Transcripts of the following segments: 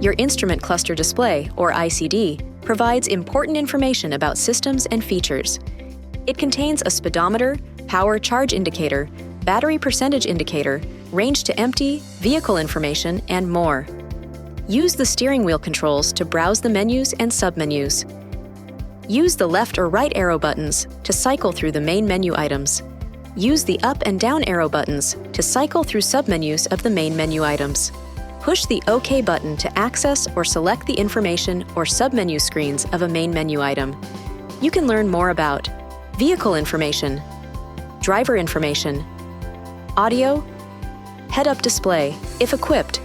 Your Instrument Cluster Display, or ICD, provides important information about systems and features. It contains a speedometer, power charge indicator, battery percentage indicator, range to empty, vehicle information, and more. Use the steering wheel controls to browse the menus and submenus. Use the left or right arrow buttons to cycle through the main menu items. Use the up and down arrow buttons to cycle through submenus of the main menu items. Push the OK button to access or select the information or submenu screens of a main menu item. You can learn more about vehicle information, driver information, audio, head-up display, if equipped,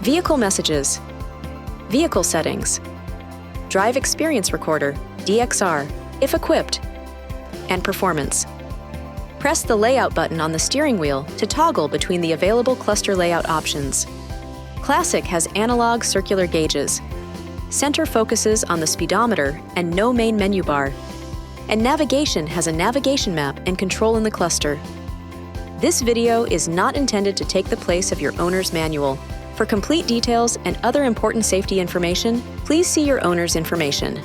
vehicle messages, vehicle settings, drive experience recorder, DXR, if equipped, and performance. Press the Layout button on the steering wheel to toggle between the available cluster layout options. Classic has analog circular gauges. Center focuses on the speedometer and no main menu bar. And Navigation has a navigation map and control in the cluster. This video is not intended to take the place of your owner's manual. For complete details and other important safety information, please see your owner's information.